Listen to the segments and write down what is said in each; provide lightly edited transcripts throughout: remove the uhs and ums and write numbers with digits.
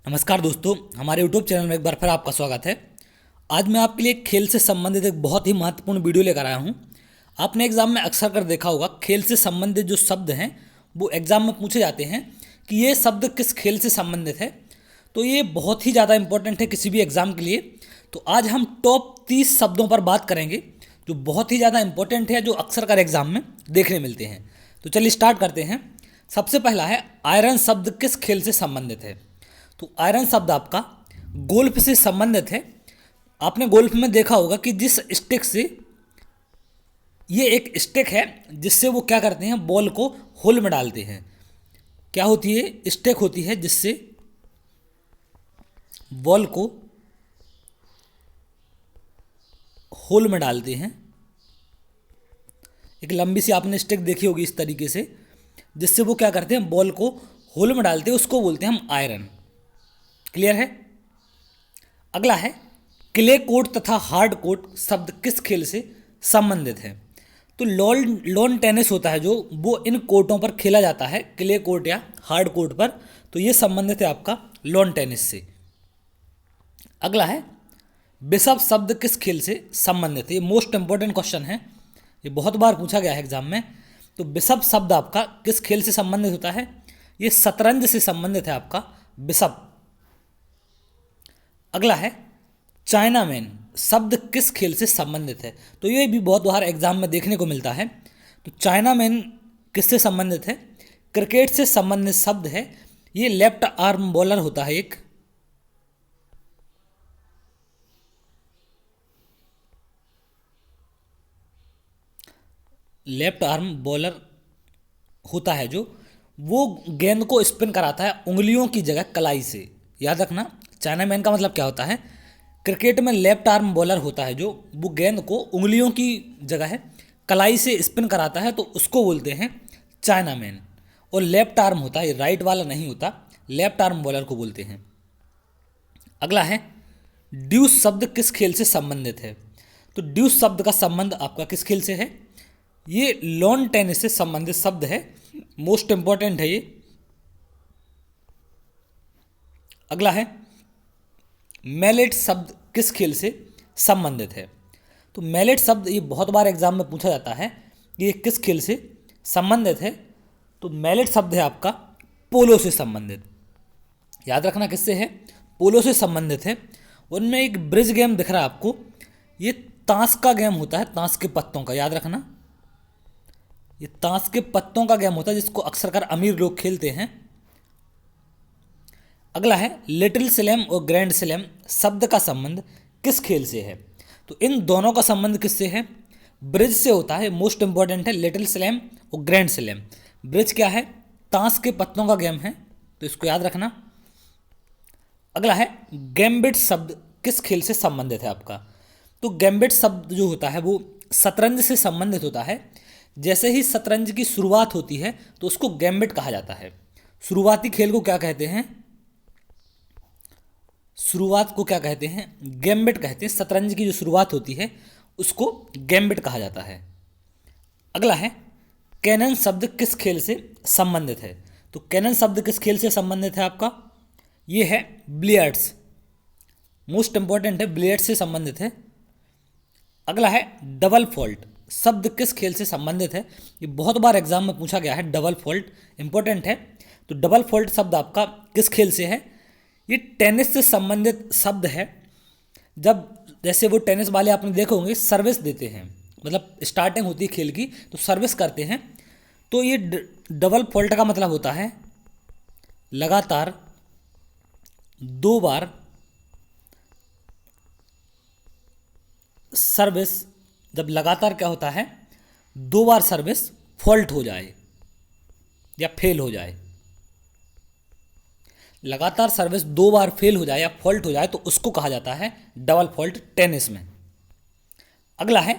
नमस्कार दोस्तों, हमारे यूट्यूब चैनल में एक बार फिर आपका स्वागत है। आज मैं आपके लिए खेल से संबंधित एक बहुत ही महत्वपूर्ण वीडियो लेकर आया हूं। आपने एग्जाम में अक्सर कर देखा होगा, खेल से संबंधित जो शब्द हैं वो एग्जाम में पूछे जाते हैं कि ये शब्द किस खेल से संबंधित है। तो ये बहुत ही ज़्यादा इंपॉर्टेंट है किसी भी एग्ज़ाम के लिए। तो आज हम टॉप 30 शब्दों पर बात करेंगे जो बहुत ही ज़्यादा इंपॉर्टेंट है, जो अक्सर कर एग्जाम में देखने मिलते हैं। तो चलिए स्टार्ट करते हैं। सबसे पहला है आयरन शब्द किस खेल से संबंधित है। तो आयरन शब्द आपका गोल्फ से संबंधित है। आपने गोल्फ में देखा होगा कि जिस स्टिक से, ये एक स्टिक है जिससे वो क्या करते हैं, बॉल को होल में डालते हैं। क्या होती है, स्टिक होती है जिससे बॉल को होल में डालते हैं। एक लंबी सी आपने स्टिक देखी होगी इस तरीके से, जिससे वो क्या करते हैं, बॉल को होल में डालते हैं। उसको बोलते हैं हम आयरन। क्लियर है। अगला है क्ले कोर्ट तथा हार्ड कोर्ट शब्द किस खेल से संबंधित है। तो लॉन टेनिस होता है जो, वो इन कोर्टों पर खेला जाता है, क्ले कोर्ट या हार्ड कोर्ट पर। तो ये संबंधित है आपका लॉन टेनिस से। अगला है बिशप शब्द किस खेल से संबंधित है। ये मोस्ट इंपॉर्टेंट क्वेश्चन है, ये बहुत बार पूछा गया है एग्जाम में। तो बिशप शब्द आपका किस खेल से संबंधित होता है। ये शतरंज से संबंधित है आपका बिशप। अगला है चाइनामैन शब्द किस खेल से संबंधित है। तो ये भी बहुत बार एग्जाम में देखने को मिलता है। तो चाइनामैन किससे संबंधित है, क्रिकेट से संबंधित शब्द है। ये लेफ्ट आर्म बॉलर होता है, एक लेफ्ट आर्म बॉलर होता है जो, वो गेंद को स्पिन कराता है उंगलियों की जगह कलाई से। याद रखना, चाइनामैन का मतलब क्या होता है। क्रिकेट में लेफ्ट आर्म बॉलर होता है जो, वो गेंद को उंगलियों की जगह है कलाई से स्पिन कराता है, तो उसको बोलते हैं चाइनामैन। और लेफ्ट आर्म होता है, राइट वाला नहीं होता, लेफ्ट आर्म बॉलर को बोलते हैं। अगला है ड्यूस शब्द किस खेल से संबंधित है। तो ड्यूस शब्द का संबंध आपका किस खेल से है। ये लॉन टेनिस से संबंधित शब्द है, मोस्ट इंपॉर्टेंट है ये। अगला है मैलेट शब्द किस खेल से संबंधित है। तो मैलेट शब्द ये बहुत बार एग्जाम में पूछा जाता है, ये किस खेल से संबंधित है। तो मैलेट शब्द है आपका पोलो से संबंधित। याद रखना किससे है, पोलो से संबंधित है। उनमें एक ब्रिज गेम दिख रहा है आपको, ये ताश का गेम होता है, ताश के पत्तों का। याद रखना, ये ताश के पत्तों का गेम होता है जिसको अक्सर कर अमीर लोग खेलते हैं। अगला है लिटिल स्लैम और ग्रैंड स्लैम शब्द का संबंध किस खेल से है। तो इन दोनों का संबंध किससे है, ब्रिज से होता है। मोस्ट इंपॉर्टेंट है लिटिल स्लैम और ग्रैंड स्लैम। ब्रिज क्या है, ताश के पत्तों का गेम है, तो इसको याद रखना। अगला है गैम्बिट शब्द किस खेल से संबंधित है आपका। तो गैम्बिट शब्द जो होता है वो शतरंज से संबंधित होता है। जैसे ही शतरंज की शुरुआत होती है तो उसको गैम्बिट कहा जाता है। शुरुआती खेल को क्या कहते हैं, शुरुआत को क्या कहते हैं, गैम्बिट कहते हैं। शतरंज की जो शुरुआत होती है उसको गैम्बिट कहा जाता है। अगला है कैनन शब्द किस खेल से संबंधित है। तो कैनन शब्द किस खेल से संबंधित है आपका, ये है बिलियर्ड्स। मोस्ट इंपॉर्टेंट है, बिलियर्ड्स से संबंधित है। अगला है डबल फॉल्ट शब्द किस खेल से संबंधित है। ये बहुत बार एग्जाम में पूछा गया है, डबल फॉल्ट इंपॉर्टेंट है। तो डबल फॉल्ट शब्द आपका किस खेल से है, ये टेनिस से संबंधित शब्द है। जब जैसे वो टेनिस वाले आपने देखे होंगे सर्विस देते हैं, मतलब स्टार्टिंग होती है खेल की तो सर्विस करते हैं। तो ये डबल फॉल्ट का मतलब होता है लगातार दो बार सर्विस, जब लगातार क्या होता है, दो बार सर्विस फॉल्ट हो जाए या फेल हो जाए। लगातार सर्विस दो बार फेल हो जाए या फॉल्ट हो जाए तो उसको कहा जाता है डबल फॉल्ट टेनिस में। अगला है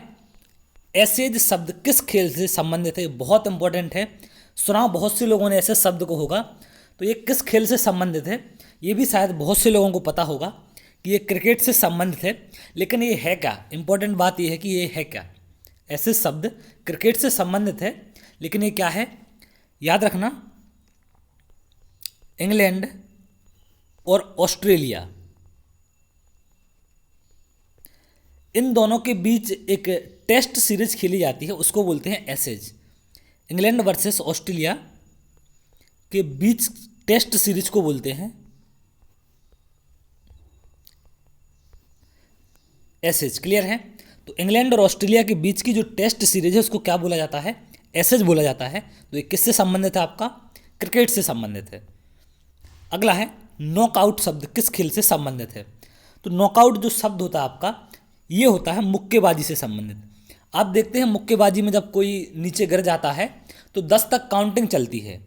एसेज शब्द किस खेल से संबंधित है। बहुत इंपॉर्टेंट है, सुना बहुत से लोगों ने ऐसे शब्द को होगा। तो ये किस खेल से संबंधित है, ये भी शायद बहुत से लोगों को पता होगा कि ये क्रिकेट से संबंधित है। लेकिन ये है क्या, इंपॉर्टेंट बात ये है कि ये है क्या। ऐसे शब्द क्रिकेट से संबंधित है, लेकिन ये क्या है, याद रखना। इंग्लैंड और ऑस्ट्रेलिया, इन दोनों के बीच एक टेस्ट सीरीज खेली जाती है, उसको बोलते हैं एसेज। इंग्लैंड वर्सेस ऑस्ट्रेलिया के बीच टेस्ट सीरीज को बोलते हैं एसेज। क्लियर है? तो इंग्लैंड और ऑस्ट्रेलिया के बीच की जो टेस्ट सीरीज है उसको क्या बोला जाता है? एसेज बोला जाता है। तो ये किससे संबंधित है? आपका क्रिकेट से संबंधित है। अगला है नॉकआउट शब्द किस खेल से संबंधित है? तो नॉकआउट जो शब्द होता है आपका, ये होता है मुक्केबाजी से संबंधित। आप देखते हैं मुक्केबाजी में जब कोई नीचे गिर जाता है तो 10 तक काउंटिंग चलती है।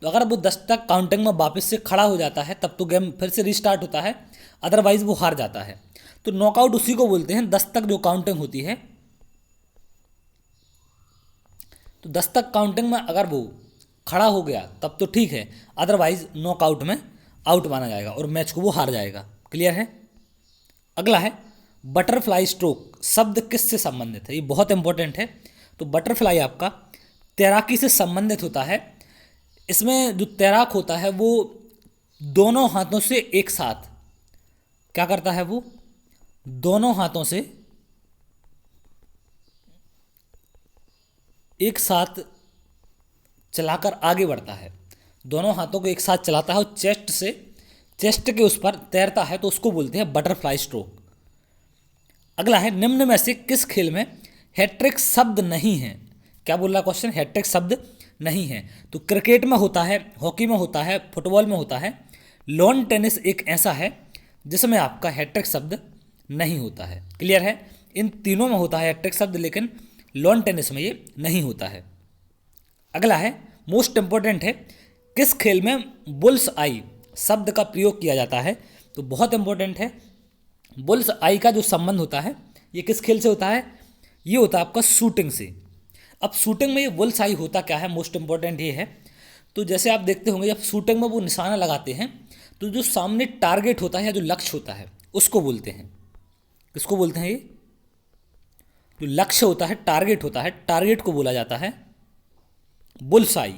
तो अगर वो 10 तक काउंटिंग में वापस से खड़ा हो जाता है तब तो गेम फिर से रिस्टार्ट होता है, अदरवाइज वो हार जाता है। तो नॉकआउट उसी को बोलते हैं 10 तक जो काउंटिंग होती है। तो 10 तक काउंटिंग में अगर वो खड़ा हो गया तब तो ठीक है, अदरवाइज नॉकआउट में आउट माना जाएगा और मैच को वो हार जाएगा। क्लियर है? अगला है बटरफ्लाई स्ट्रोक शब्द किससे संबंधित है? ये बहुत इंपॉर्टेंट है। तो बटरफ्लाई आपका तैराकी से संबंधित होता है। इसमें जो तैराक होता है वो दोनों हाथों से एक साथ क्या करता है? वो दोनों हाथों से एक साथ चलाकर आगे बढ़ता है। दोनों हाथों को एक साथ चलाता है और चेस्ट के उस पर तैरता है, तो उसको बोलते हैं बटरफ्लाई स्ट्रोक। अगला है निम्न में से किस खेल में हैट्रिक शब्द नहीं है? क्या बोल रहा क्वेश्चन? हैट्रिक शब्द नहीं है। तो क्रिकेट में होता है, हॉकी में होता है, फुटबॉल में होता है। लॉन टेनिस एक ऐसा है जिसमें आपका हैट्रिक शब्द नहीं होता है। क्लियर है? इन तीनों में होता है हैट्रिक शब्द, लेकिन लॉन टेनिस में ये नहीं होता है। अगला है मोस्ट इंपॉर्टेंट है, किस खेल में बुल्स आई शब्द का प्रयोग किया जाता है? तो बहुत इंपॉर्टेंट है। बुल्स आई का जो संबंध होता है ये किस खेल से होता है? ये होता है आपका शूटिंग से। अब शूटिंग में ये बुल्स आई होता क्या है? मोस्ट इंपॉर्टेंट ये है। तो जैसे आप देखते होंगे जब शूटिंग में वो निशाना लगाते हैं तो जो सामने टारगेट होता है या जो लक्ष्य होता है उसको बोलते हैं, किसको बोलते हैं? ये जो लक्ष्य होता है, टारगेट होता है, टारगेट को बोला जाता है बुल्स आई,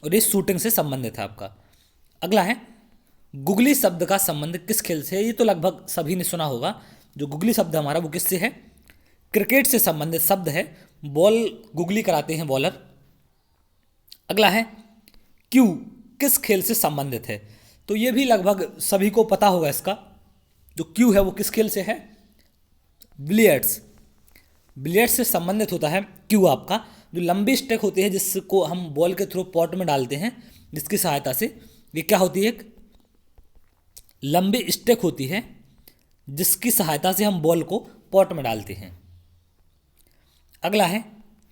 और ये शूटिंग से संबंधित है आपका। अगला है गुगली शब्द का संबंध किस खेल से है? ये तो लगभग सभी ने सुना होगा। जो गुगली शब्द हमारा वो किससे है? क्रिकेट से संबंधित शब्द है। बॉल गुगली कराते हैं बॉलर। अगला है क्यू किस खेल से संबंधित है? तो ये भी लगभग सभी को पता होगा इसका। जो क्यू है वो किस खेल से है? बिलियर्ड्स। बिलियर्ड्स से संबंधित होता है क्यू आपका। जो लंबी स्टिक होती है जिसको हम बॉल के थ्रू पॉट में डालते हैं, जिसकी सहायता से, ये क्या होती है? एक लंबी स्टिक होती है जिसकी सहायता से हम बॉल को पॉट में डालते हैं। अगला है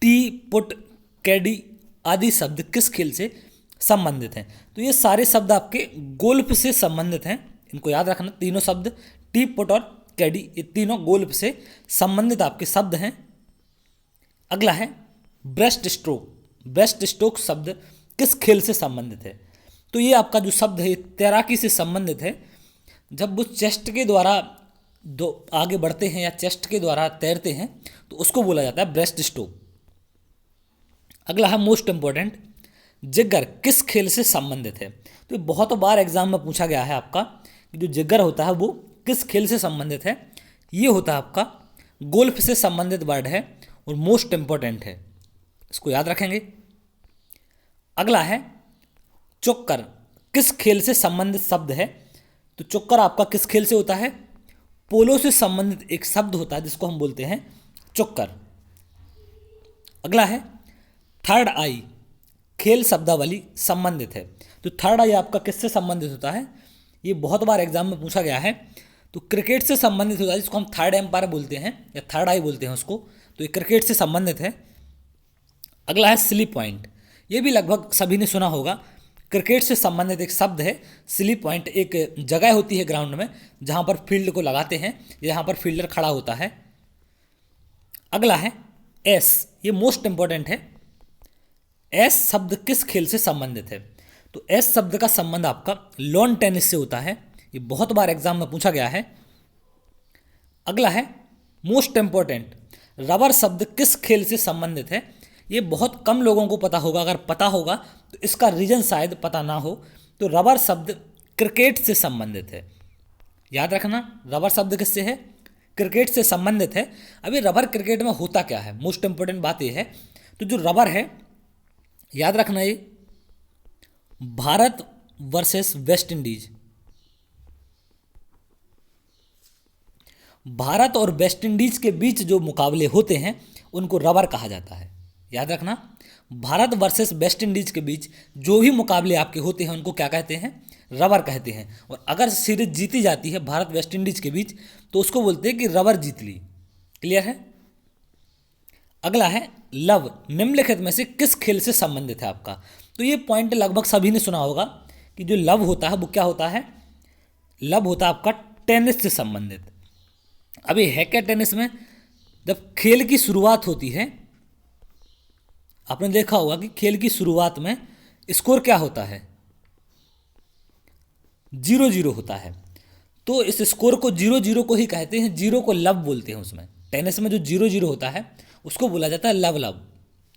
टी, पुट, कैडी आदि शब्द किस खेल से संबंधित हैं? तो ये सारे शब्द आपके गोल्फ से संबंधित हैं, इनको याद रखना। तीनों शब्द टी, पुट और कैडी ये तीनों गोल्फ से संबंधित आपके शब्द हैं। अगला है ब्रेस्ट स्ट्रोक। ब्रेस्ट स्ट्रोक शब्द किस खेल से संबंधित है? तो ये आपका जो शब्द है तैराकी से संबंधित है। जब वो चेस्ट के द्वारा दो आगे बढ़ते हैं या चेस्ट के द्वारा तैरते हैं तो उसको बोला जाता है ब्रेस्ट स्ट्रोक। अगला है मोस्ट इंपॉर्टेंट, जिगर किस खेल से संबंधित है? तो ये बहुत बार एग्जाम में पूछा गया है आपका कि जो जिगर होता है वो किस खेल से संबंधित है? ये होता है आपका गोल्फ से संबंधित वर्ड है और मोस्ट इंपॉर्टेंट है, इसको याद रखेंगे। अगला है चोकर किस खेल से संबंधित शब्द है? तो चोकर आपका किस खेल से होता है? पोलो से संबंधित एक शब्द होता है जिसको हम बोलते हैं चोकर। अगला है थर्ड आई खेल शब्दावली संबंधित है। तो थर्ड आई आपका किससे संबंधित होता है? ये बहुत बार एग्जाम में पूछा गया है। तो क्रिकेट से संबंधित होता है, जिसको हम थर्ड एम्पायर बोलते हैं या थर्ड आई बोलते हैं उसको। तो ये क्रिकेट से संबंधित है। अगला है स्लिप पॉइंट। ये भी लगभग सभी ने सुना होगा। क्रिकेट से संबंधित एक शब्द है स्लिप पॉइंट। एक जगह होती है ग्राउंड में जहाँ पर फील्ड को लगाते हैं, यहाँ पर फील्डर खड़ा होता है। अगला है एस, ये मोस्ट इंपॉर्टेंट है। एस शब्द किस खेल से संबंधित है? तो एस शब्द का संबंध आपका लॉन टेनिस से होता है। ये बहुत बार एग्जाम में पूछा गया है। अगला है मोस्ट इंपॉर्टेंट, रबर शब्द किस खेल से संबंधित है? ये बहुत कम लोगों को पता होगा। अगर पता होगा तो इसका रीजन शायद पता ना हो। तो रबर शब्द क्रिकेट से संबंधित है। याद रखना, रबर शब्द किससे है? क्रिकेट से संबंधित है। अभी रबर क्रिकेट में होता क्या है, मोस्ट इंपोर्टेंट बात यह है। तो जो रबर है, याद रखना, ये Bharat versus West Indies, Bharat और वेस्ट इंडीज के बीच जो मुकाबले होते हैं उनको रबर कहा जाता है। याद रखना, भारत वर्सेस वेस्ट इंडीज के बीच जो भी मुकाबले आपके होते हैं उनको क्या कहते हैं? रबर कहते हैं। और अगर सीरीज जीती जाती है भारत वेस्ट इंडीज के बीच तो उसको बोलते हैं कि रबर जीत ली। क्लियर है? अगला है लव, निम्नलिखित में से किस खेल से संबंधित है आपका? तो ये पॉइंट लगभग सभी ने सुना होगा कि जो लव होता है वो क्या होता है? लव होता है आपका टेनिस से संबंधित। अभी है क्या टेनिस में? जब खेल की शुरुआत होती है, आपने देखा होगा कि खेल की शुरुआत में स्कोर क्या होता है? 0-0 होता है। तो इस स्कोर को 0-0 को ही कहते हैं, 0 को लव बोलते हैं। उसमें टेनिस में जो 0-0 होता है उसको बोला जाता है लव। लव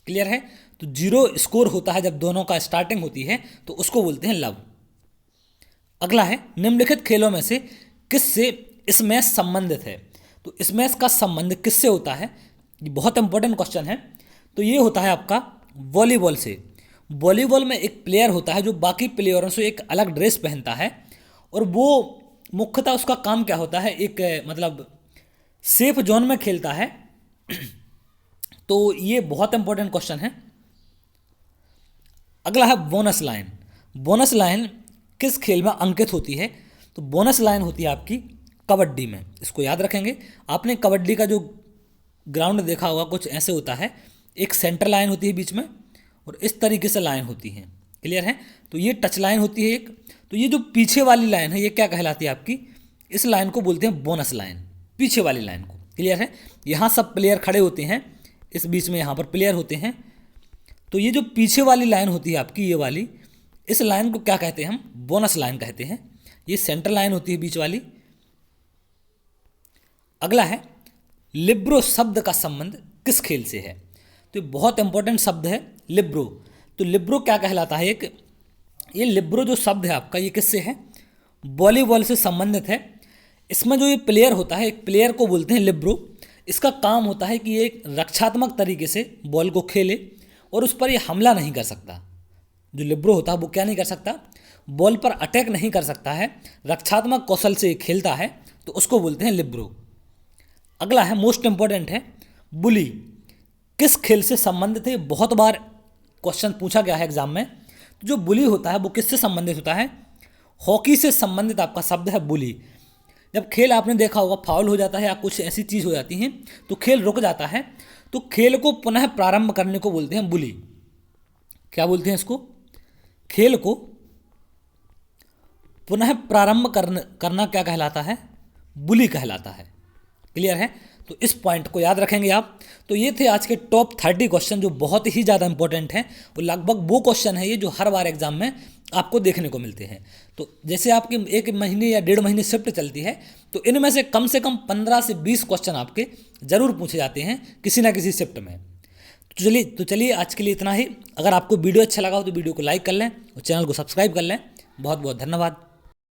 क्लियर है? तो 0 स्कोर होता है जब दोनों का स्टार्टिंग होती है तो उसको बोलते हैं लव। अगला है निम्नलिखित खेलों में से किससे स्मैश संबंधित है? तो स्मैश का संबंध किससे होता है? ये बहुत इंपॉर्टेंट क्वेश्चन है। तो ये होता है आपका वॉलीबॉल से। वॉलीबॉल में एक प्लेयर होता है जो बाकी प्लेयरों से एक अलग ड्रेस पहनता है और वो मुख्यतः उसका काम क्या होता है? एक मतलब सेफ जोन में खेलता है। तो ये बहुत इंपॉर्टेंट क्वेश्चन है। अगला है बोनस लाइन। बोनस लाइन किस खेल में अंकित होती है? तो बोनस लाइन होती है आपकी कबड्डी में। इसको याद रखेंगे। आपने कबड्डी का जो ग्राउंड देखा होगा, कुछ ऐसे होता है, एक सेंटर लाइन होती है बीच में और इस तरीके से लाइन होती है। क्लियर है? तो ये टच लाइन होती है एक। तो ये जो पीछे वाली लाइन है ये क्या कहलाती है आपकी? इस लाइन को बोलते हैं बोनस लाइन, पीछे वाली लाइन को। क्लियर है? यहाँ सब प्लेयर खड़े होते हैं, इस बीच में यहाँ पर प्लेयर होते हैं। तो ये जो पीछे वाली लाइन होती है आपकी, ये वाली, इस लाइन को क्या कहते हैं? हम बोनस लाइन कहते हैं। ये सेंटर लाइन होती है बीच वाली। अगला है लिब्रो शब्द का संबंध किस खेल से है? तो बहुत इंपॉर्टेंट शब्द है लिब्रो। तो लिब्रो क्या कहलाता है? एक ये लिब्रो जो शब्द है आपका, ये किससे है? वॉलीबॉल से संबंधित है। इसमें जो ये प्लेयर होता है, एक प्लेयर को बोलते हैं लिब्रो। इसका काम होता है कि ये एक रक्षात्मक तरीके से बॉल को खेले और उस पर ये हमला नहीं कर सकता। जो लिब्रो होता है वो क्या नहीं कर सकता? बॉल पर अटैक नहीं कर सकता है, रक्षात्मक कौशल से खेलता है, तो उसको बोलते हैं लिब्रो। अगला है मोस्ट इंपॉर्टेंट है बुली, किस खेल से संबंधित है? बहुत बार क्वेश्चन पूछा गया है एग्जाम में। तो जो बुली होता है वो किससे संबंधित होता है? हॉकी से संबंधित आपका शब्द है बुली। जब खेल आपने देखा होगा फाउल हो जाता है या कुछ ऐसी चीज़ हो जाती है तो खेल रुक जाता है, तो खेल को पुनः प्रारंभ करने को बोलते हैं बुली। क्या बोलते हैं इसको? खेल को पुनः प्रारंभ करना क्या कहलाता है? बुली कहलाता है। क्लियर है? तो इस पॉइंट को याद रखेंगे आप। तो ये थे आज के टॉप 30 क्वेश्चन जो बहुत ही ज़्यादा इंपॉर्टेंट हैं और लगभग वो क्वेश्चन है ये जो हर बार एग्जाम में आपको देखने को मिलते हैं। तो जैसे आपकी 1 महीने या 1.5 महीने शिफ्ट चलती है तो इनमें से कम 15 से 20 क्वेश्चन आपके ज़रूर पूछे जाते हैं किसी ना किसी शिफ्ट में। तो चलिए आज के लिए इतना ही। अगर आपको वीडियो अच्छा लगा हो तो वीडियो को लाइक कर लें और चैनल को सब्सक्राइब कर लें। बहुत बहुत धन्यवाद।